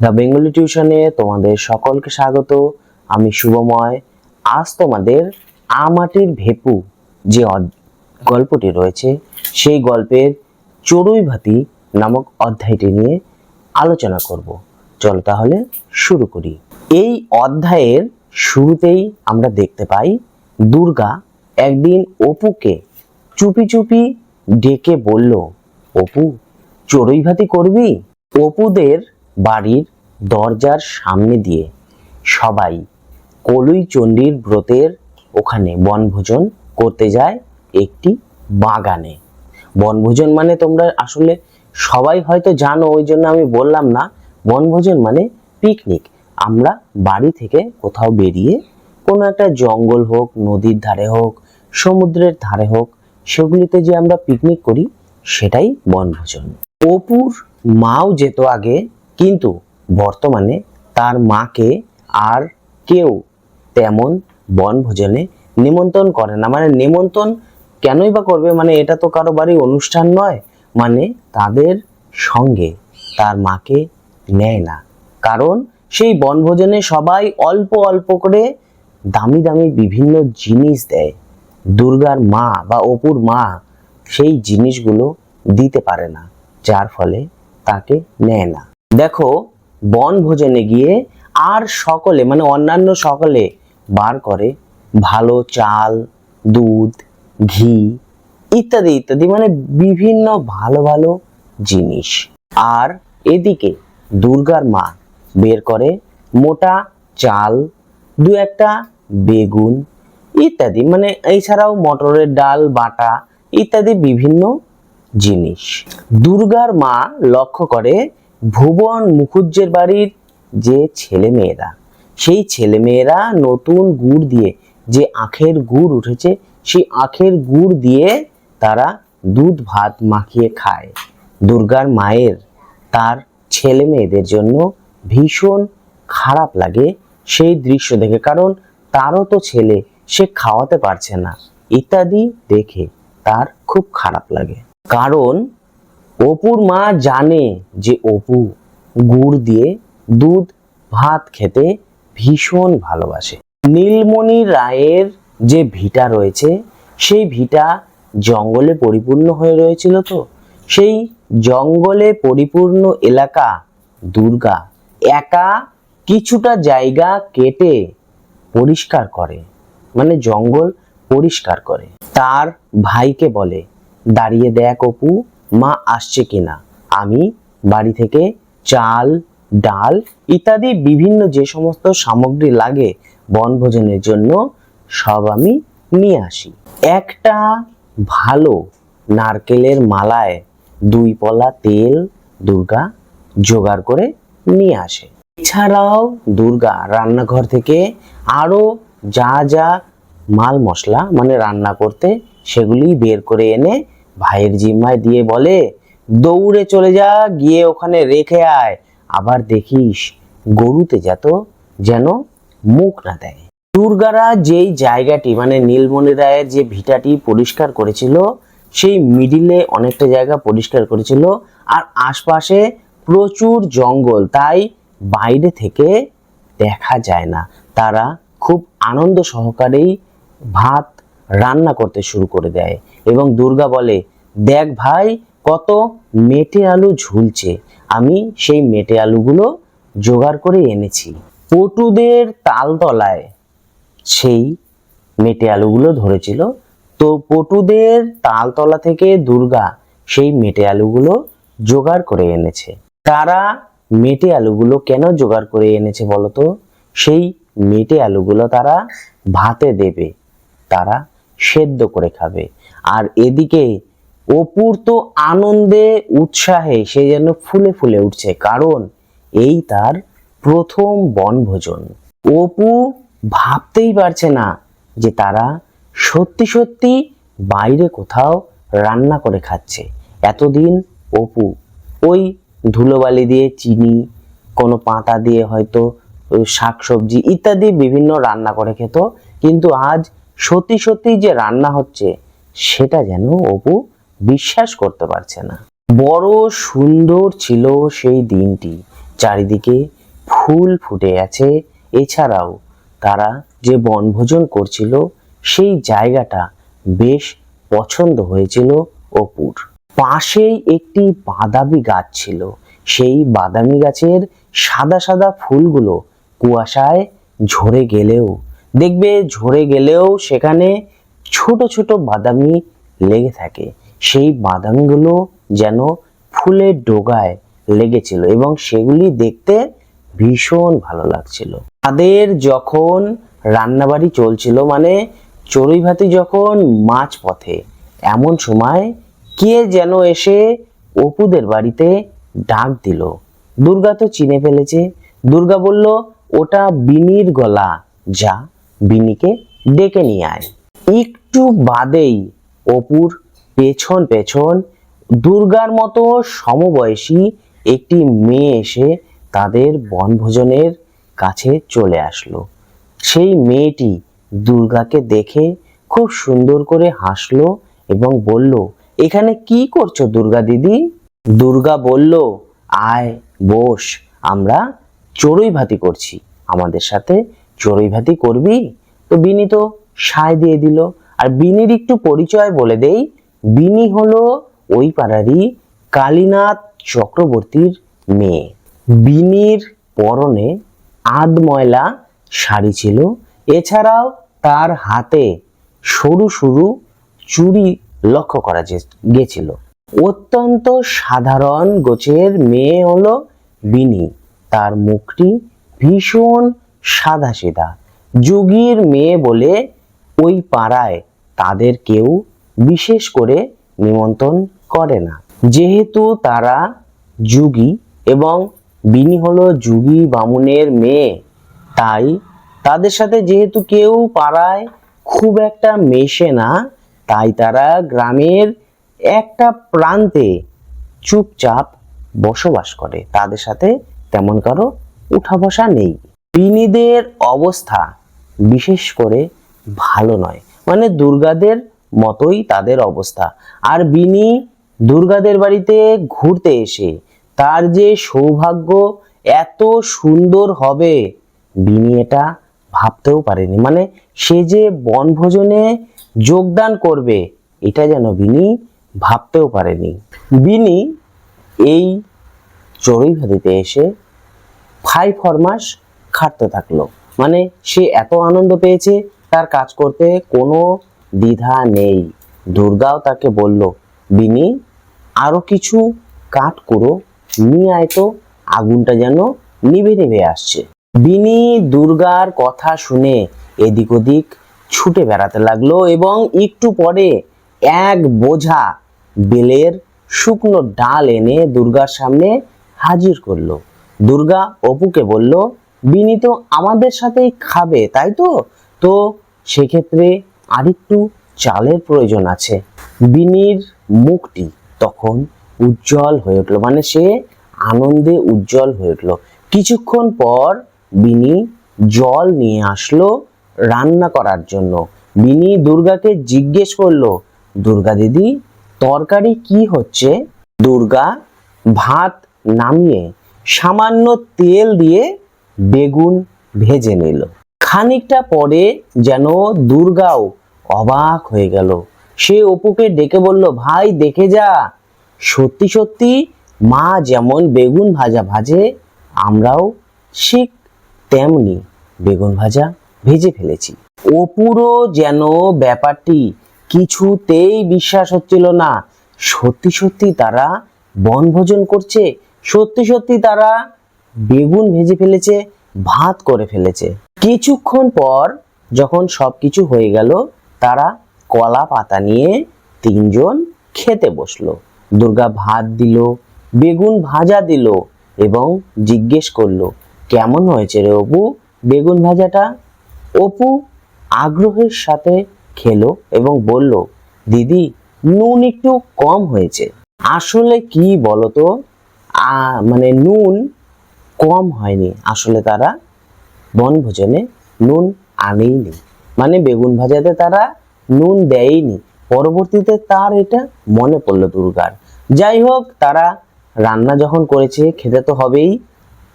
The Bengali টিউশনে তোমাদের সকলকে স্বাগত। আমি শুভময়। আজ তোমাদের আমাটির ভেপু যে গল্পটি রয়েছে সেই গল্পের চড়ুই ভাতি নামক অধ্যায়টি নিয়ে আলোচনা করব। চলো তাহলে শুরু করি। এই অধ্যায়ের শুরুতেই আমরা দেখতে পাই দুর্গা একদিন অপুকে চুপি চুপি ডেকে বলল, অপু, চড়ুই ভাতি করবি? অপুদের বাড়ির দরজার সামনে দিয়ে সবাই কলুই চণ্ডীর ব্রতের ওখানে বনভোজন করতে যায় একটি বাগানে। বনভোজন মানে তোমরা আসলে সবাই হয়তো জানো, ওই জন্য আমি বললাম না। বনভোজন মানে পিকনিক। আমরা বাড়ি থেকে কোথাও বেরিয়ে কোনো একটা জঙ্গল হোক, নদীর ধারে হোক, সমুদ্রের ধারে হোক, সেগুলিতে যে আমরা পিকনিক করি সেটাই বনভোজন। অপুর মাও যেত আগে, কিন্তু বর্তমানে তার মাকে আর কেউ তেমন বনভোজনে নিমন্ত্রণ করে না। মানে নিমন্ত্রণ কেনই বা করবে, মানে এটা তো কারো বাড়ির অনুষ্ঠান নয়, মানে তাদের সঙ্গে তার মাকে নেয় না। কারণ সেই বনভোজনে সবাই অল্প অল্প করে দামি দামি বিভিন্ন জিনিস দেয়। দুর্গার মা বা অপুর মা সেই জিনিসগুলো দিতে পারে না, যার ফলে তাকে নেয় না। দেখো, বনভোজনে গিয়ে আর সকলে মানে অন্যান্য সকলে বার করে ভালো চাল, দুধ, ঘি ইত্যাদি ইত্যাদি, মানে বিভিন্ন ভালো ভালো জিনিস। আর এদিকে দুর্গার মা বের করে মোটা চাল, দু একটা বেগুন ইত্যাদি, মানে এছাড়াও মটরের ডাল বাটা ইত্যাদি বিভিন্ন জিনিস। দুর্গার মা লক্ষ্য করে ভুবন মুখুজ্জের বাড়ির যে ছেলে মেয়েরা, সেই ছেলে মেয়েরা নতুন গুড় দিয়ে, যে আখের গুড় উঠেছে সেই আখের গুড় দিয়ে তারা দুধ ভাত মাখিয়ে খায়। দুর্গার মায়ের তার ছেলে মেয়েদের জন্য ভীষণ খারাপ লাগে সেই দৃশ্য দেখে, কারণ তারও তো ছেলে, সে খাওয়াতে পারছে না ইত্যাদি দেখে তার খুব খারাপ লাগে। কারণ অপুর মা জানে যে অপু গুড় দিয়ে দুধ ভাত খেতে ভীষণ ভালোবাসে। নীলমণি রায়ের যে ভিটা রয়েছে সেই ভিটা জঙ্গলে পরিপূর্ণ হয়ে রয়েছিল, তো সেই জঙ্গলে পরিপূর্ণ এলাকা দুর্গা একা কিছুটা জায়গা কেটে পরিষ্কার করে, মানে জঙ্গল পরিষ্কার করে। তার ভাইকে বলে, দাঁড়িয়ে দেখ অপু, মা আসছে কিনা। আমি বাড়ি থেকে চাল, ডাল ইত্যাদি বিভিন্ন যে সমস্ত সামগ্রী লাগে বনভোজনের জন্য সব আমি নিয়ে আসি। একটা ভালো নারকেলের মালায় 2 পলা তেল দুর্গা জোগাড় করে নিয়ে আসে। এছাড়াও দুর্গা রান্নাঘর থেকে আরো যা যা মাল মশলা মানে রান্না করতে, সেগুলি বের করে এনে ভাইয়ের জিম্মায় দিয়ে বলে, দৌড়ে চলে যা, গিয়ে ওখানে রেখে আয়, আবার দেখিস গরুতে যেন মুখ না দেয়। দুর্গারা যেই জায়গাটি মানে নীলমণি রায়ের যে ভিটাটি পরিষ্কার করেছিল সেই মিডিলে অনেকটা জায়গা পরিষ্কার করেছিল, আর আশপাশে প্রচুর জঙ্গল, তাই বাইরে থেকে দেখা যায় না। তারা খুব আনন্দ সহকারেই ভাত রান্না করতে শুরু করে দেয় এবং দুর্গা বলে, দেখ ভাই, কত মেটে আলু ঝুলছে, আমি সেই মেটে আলুগুলো জোগাড় করে এনেছি। পটুদের তালতলায় সেই মেটে আলুগুলো ধরেছিল, তো পটুদের তালতলা থেকে দুর্গা সেই মেটে আলুগুলো জোগাড় করে এনেছে। তারা মেটে আলুগুলো কেন জোগাড় করে এনেছে বলতো? সেই মেটে আলুগুলো তারা ভাতে দেবে, তারা সেদ্ধ করে খাবে। আর এদিকে অপুর তো আনন্দে উৎসাহে সে যেন ফুলে ফুলে উঠছে, কারণ এই তার প্রথম বনভোজন। অপু ভাবতেই পারছে না যে তারা সত্যি সত্যি বাইরে কোথাও রান্না করে খাচ্ছে। এতদিন অপু ওই ধুলোবালি দিয়ে, চিনি, কোনো পাতা দিয়ে হয়তো শাকসবজি ইত্যাদি বিভিন্ন রান্না করে খেত, কিন্তু আজ সত্যি সত্যি যে রান্না হচ্ছে সেটা যেন অপু বিশ্বাস করতে পারছে না। বড় সুন্দর ছিল সেই দিনটি, চারিদিকে ফুল ফুটে আছে। এছাড়াও তারা যে বনভোজন করছিল সেই জায়গাটা বেশ পছন্দ হয়েছিল অপুর। পাশেই একটি বাদামি গাছ ছিল। সেই বাদামি গাছের সাদা সাদা ফুলগুলো কুয়াশায় ঝরে গেলেও ঝরে গেলেও সেখানে ছোট ছোট বাদামি লেগে থাকে। সেই বাদামগুলো যেন ফুলের ডগায় লেগেছিল এবং সেগুলি দেখতে ভীষণ ভালো লাগছিল। তাদের যখন রান্নাবাড়ি চলছিল, মানে চড়ুই ভাতি যখন মাঝ পথে, এমন সময় কে যেন এসে অপুদের বাড়িতে ডাক দিল। দুর্গা তো চিনে ফেলেছে। দুর্গা বলল, ওটা বিনির গলা, যা বিনিকে ডেকে নিয়ে আয়। একটু বাদেই অপুর পেছন পেছন দুর্গার মতো সমবয়সী একটি মেয়ে এসে তাদের বনভোজনের কাছে চলে আসলো। সেই মেয়েটি দুর্গাকে দেখে খুব সুন্দর করে হাসলো এবং বলল, এখানে কি করছো দুর্গা দিদি? দুর্গা বলল, আয় বস, আমরা চড়ুই ভাতি করছি, আমাদের সাথে চড়ুই ভাতি করবি? তো বিনি তো সায় দিয়ে দিল। আর বিনির একটু পরিচয় বলে দেই। বিনি হলো ওই পাড়ারই কালীনাথ চক্রবর্তীর মেয়ে। বিনির পরনে আধময়লা শাড়ি ছিল। এছাড়াও তার হাতে সরু সরু চুড়ি লক্ষ্য করা গেছিল। অত্যন্ত সাধারণ গোছের মেয়ে হলো বিনি। তার মুখটি ভীষণ সাদাসিধা। যোগীর মেয়ে বলে ওই পাড়ায় তাদের কেউ বিশেষ করে নিমন্ত্রণ করে না। যেহেতু তারা যোগী এবং বিনি হলো যোগী বামুনের মেয়ে, তাই তাদের সাথে যেহেতু কেউ পাড়ায় খুব একটা মেশে না, তাই তারা গ্রামের একটা প্রান্তে চুপচাপ বসবাস করে। তাদের সাথে তেমন কারো উঠা বসা নেই। বিনিদের অবস্থা বিশেষ করে ভালো নয়, মানে দুর্গাদের মতোই তাদের অবস্থা। আর বিনি দুর্গাদের বাড়িতে ঘুরতে এসে তার যে সৌভাগ্য এত সুন্দর হবে, বিনি এটা ভাবতেও পারেনি। মানে সে যে বনভোজনে যোগদান করবে, এটা যেন বিনি ভাবতেও পারেনি। বিনি এই চড়ুই ভাতিতে এসে ফাই ফরমাস খাটতে থাকলো। মানে সে এত আনন্দ পেয়েছে, তার কাজ করতে কোনো দ্বিধা নেই। দুর্গাও তাকে বলল, বিনি আরো কিছু কাঠ কুড়ো নিয়ে আয় তো, আগুনটা যেন নিভে নিভে আসছে। বিনি দুর্গার কথা শুনে এদিক ওদিক ছুটে বেড়াতে লাগলো এবং একটু পরে এক বোঝা বেলের শুকনো ডাল এনে দুর্গার সামনে হাজির করলো। দুর্গা অপুকে বলল, বিনি তো আমাদের সাথেই খাবে, তাই তো? তো সেক্ষেত্রে আরেকটু চালের প্রয়োজন আছে। বিনির মুখটি তখন উজ্জ্বল হয়ে উঠলো, মানে সে আনন্দে উজ্জ্বল হয়ে উঠলো। কিছুক্ষণ পর বিনি জল নিয়ে আসলো রান্না করার জন্য। বিনি দুর্গাকে জিজ্ঞেস করলো, দুর্গা দিদি, তরকারি কি হচ্ছে? দুর্গা ভাত নামিয়ে সামান্য তেল দিয়ে বেগুন ভেজে নিল। খানিকটা পরে যেন দুর্গাও অবাক হয়ে গেল। সে অপুকে ডেকে বলল, ভাই দেখে যা, সত্যি সত্যি মা যেমন বেগুন ভাজা ভাজে, আমরাও ঠিক তেমনি বেগুন ভাজা ভেজে ফেলেছি। অপুরও যেন ব্যাপারটি কিছুতেই বিশ্বাস হচ্ছিল না। সত্যি সত্যি তারা বনভোজন করছে, সত্যি সত্যি তারা বেগুন ভেজে ফেলেছে, ভাত করে ফেলেছে। কিছুক্ষণ পর যখন সবকিছু হয়ে গেল, তারা কলা পাতা নিয়ে তিনজন খেতে বসলো। দুর্গা ভাত দিল, বেগুন ভাজা দিল এবং জিজ্ঞেস করলো, কেমন হয়েছে রে অপু বেগুন ভাজাটা? অপু আগ্রহের সাথে খেলো এবং বলল, দিদি নুন একটু কম হয়েছে। আসলে কি বলতো, মানে নুন কম হয়নি, আসলে তারা বনভোজনে নুন আনেইনি, মানে বেগুন ভাজাতে তারা নুন দেয়নি। পরবর্তীতে তার এটা মনে পড়লো দুর্গার। যাই হোক, তারা রান্না যখন করেছে খেতে তো হবেই।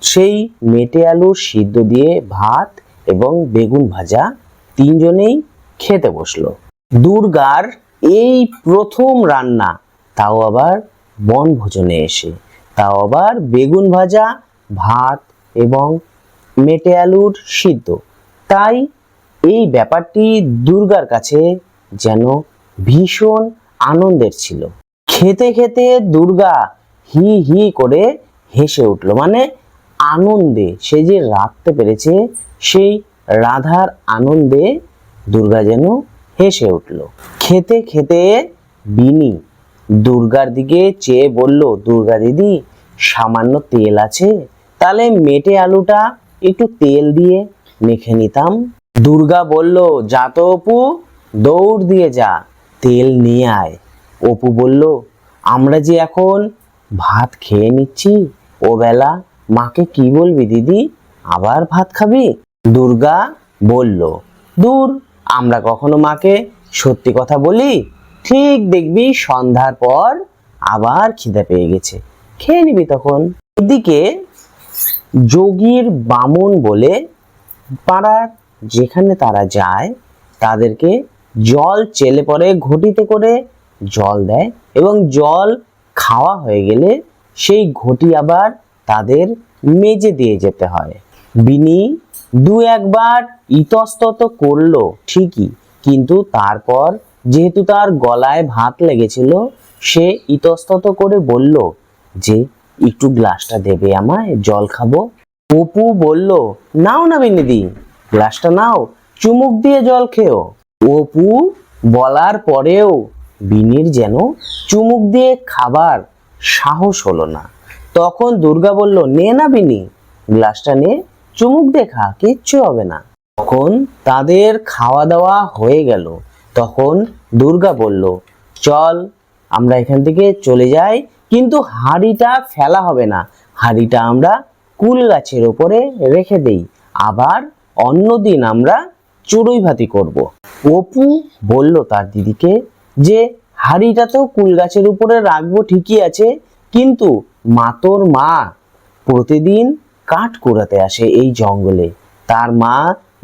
সেই মেটে আলুর সিদ্ধ দিয়ে ভাত এবং বেগুন ভাজা তিনজনেই খেতে বসলো। দুর্গার এই প্রথম রান্না, তাও আবার বনভোজনে এসে, তাও আবার বেগুন ভাজা, ভাত এবং মেটে আলুর সিদ্ধ। তাই এই ব্যাপারটি দুর্গার কাছে যেন ভীষণ আনন্দের ছিল। খেতে খেতে দুর্গা হি হি করে হেসে উঠল, মানে আনন্দে, সে যে রাঁধতে পেরেছে সেই রাধার আনন্দে দুর্গা যেন হেসে উঠল। খেতে খেতে বিনি দুর্গার দিকে চেয়ে বলল, দুর্গা দিদি, সামান্য তেল আছে? তাহলে মেটে আলুটা একটু তেল দিয়ে মেখে নিতাম। দুর্গা বলল, যা তো অপু, দৌড় দিয়ে যা, তেল নিয়ে আয়। অপু বলল, আমরা যে এখন ভাত খেয়ে নিচ্ছি, ও বেলা মাকে কি বলবি দিদি, আবার ভাত খাবি? দুর্গা বলল, দূর, আমরা কখনো মাকে সত্যি কথা বলি? ঠিক দেখবি সন্ধ্যার পর আবার খিদে পেয়ে গেছে, খেয়ে নিবি তখন। এদিকে যোগীর বামুন বলে পাড়ার যেখানে তারা যায় তাদেরকে জল চেলে পরে ঘটিতে করে জল দেয়, এবং জল খাওয়া হয়ে গেলে সেই ঘটি আবার তাদের মেজে দিয়ে যেতে হয়। বিনি দু একবার ইতস্তত করলো ঠিকই, কিন্তু তারপর যেহেতু তার গলায় ভাত লেগেছিল, সে ইতস্তত করে বলল যে একটু গ্লাসটা দেবে আমায়, জল খাবো। অপু বলল, নাও না বিনিদি, গ্লাসটা নাও, চুমুক দিয়ে জল খেও। অপু বলার পরেও বিনির যেন চুমুক দিয়ে খাবার সাহস হলো না। তখন দুর্গা বলল, নে না বিনি, গ্লাসটা নে, চুমুক দিয়ে খা, কিচ্ছু হবে না। তখন তাদের খাওয়া দাওয়া হয়ে গেল। তখন দুর্গা বলল, চল আমরা এখান থেকে চলে যাই, কিন্তু হাঁড়িটা ফেলা হবে না, হাঁড়িটা আমরা কুল গাছের ওপরে রেখে দেই, আবার অন্যদিন আমরা চড়ুই ভাতি করব। অপু বলল তার দিদিকে যে হাঁড়িটা তো কুল গাছের উপরে রাখবো ঠিকই আছে, কিন্তু মাতোর মা প্রতিদিন কাঠ কুড়াতে আসে এই জঙ্গলে, তার মা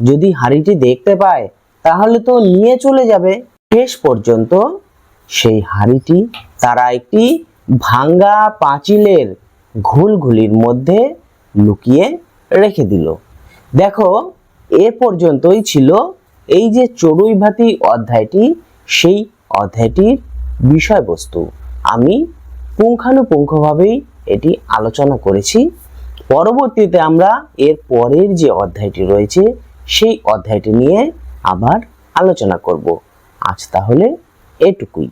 যদি হাঁড়িটি দেখতে পায় তাহলে তো নিয়ে চলে যাবে। শেষ পর্যন্ত সেই হাঁড়িটি তারা একটি ভাঙ্গা পাঁচিলের ঘুলঘুলির মধ্যে লুকিয়ে রেখে দিল। দেখো, এ পর্যন্তই ছিল এই যে চড়ুই ভাতি অধ্যায়টি, সেই অধ্যায়টির বিষয়বস্তু আমি পুঙ্খানুপুঙ্খভাবেই এটি আলোচনা করেছি। পরবর্তীতে আমরা এর পরের যে অধ্যায়টি রয়েছে সেই অধ্যায়টি নিয়ে আবার আলোচনা করব। আজ তাহলে এটুকুই।